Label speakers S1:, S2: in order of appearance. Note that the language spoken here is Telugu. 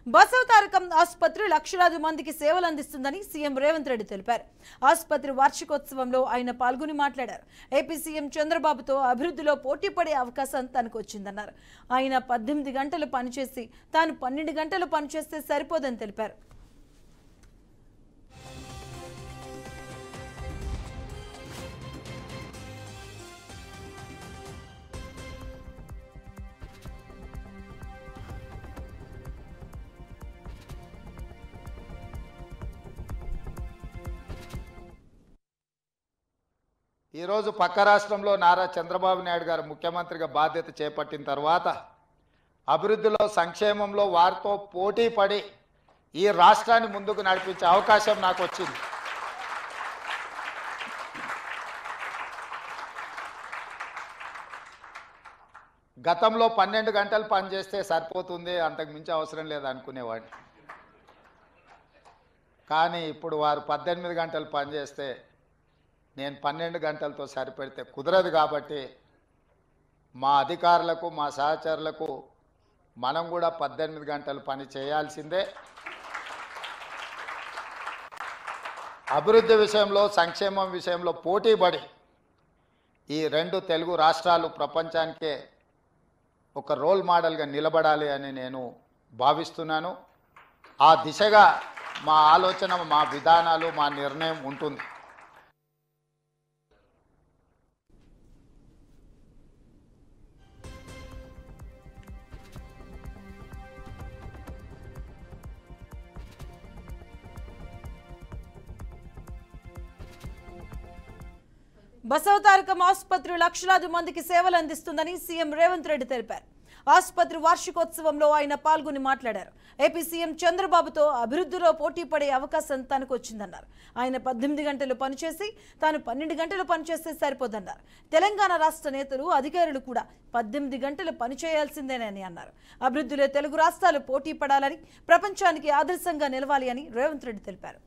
S1: బసవతారకం ఆసుపత్రి లక్షలాది మందికి సేవలు అందిస్తుందని సీఎం రేవంత్ రెడ్డి తెలిపారు. ఆసుపత్రి వార్షికోత్సవంలో ఆయన పాల్గొని మాట్లాడారు. ఏపీ సీఎం చంద్రబాబుతో అభివృద్ధిలో పోటీ పడే అవకాశం తనకు వచ్చిందన్నారు. ఆయన 18 గంటలు పనిచేసి తాను 12 గంటలు పనిచేస్తే సరిపోదని తెలిపారు.
S2: ఈరోజు పక్క రాష్ట్రంలో నారా చంద్రబాబు నాయుడు గారు ముఖ్యమంత్రిగా బాధ్యత చేపట్టిన తర్వాత అభివృద్ధిలో సంక్షేమంలో వారితో పోటీ పడి ఈ రాష్ట్రాన్ని ముందుకు నడిపించే అవకాశం నాకు వచ్చింది. గతంలో 12 గంటలు పనిచేస్తే సరిపోతుంది, అంతకు మించి అవసరం లేదు అనుకునేవాడిని. కానీ ఇప్పుడు వారు 18 గంటలు పనిచేస్తే నేను 12 గంటలతో సరిపెడితే కుదరదు. కాబట్టి మా అధికారులకు మా సహచరులకు మనం కూడా 18 గంటలు పని చేయాల్సిందే. అభివృద్ధి విషయంలో సంక్షేమం విషయంలో పోటీపడి ఈ 2 తెలుగు రాష్ట్రాలు ప్రపంచానికే ఒక రోల్ మోడల్గా నిలబడాలి అని నేను భావిస్తున్నాను. ఆ దిశగా మా ఆలోచన, మా విధానాలు, మా నిర్ణయం ఉంటుంది.
S1: బసవతారకం ఆసుపత్రి లక్షలాది మందికి సేవలు అందిస్తుందని సీఎం రేవంత్ రెడ్డి తెలిపారు. ఆసుపత్రి వార్షికోత్సవంలో ఆయన పాల్గొని మాట్లాడారు. ఏపీ సీఎం చంద్రబాబుతో అభివృద్ధిలో పోటీ పడే అవకాశం తనకు వచ్చిందన్నారు. ఆయన 18 గంటలు పనిచేసి తాను 12 గంటలు పనిచేస్తే సరిపోదన్నారు. తెలంగాణ రాష్ట్ర నేతలు, అధికారులు కూడా 18 గంటలు పనిచేయాల్సిందేనని అన్నారు. అభివృద్ధిలో తెలుగు రాష్ట్రాలు పోటీ పడాలని, ప్రపంచానికి ఆదర్శంగా నిలవాలి అని రేవంత్ రెడ్డి తెలిపారు.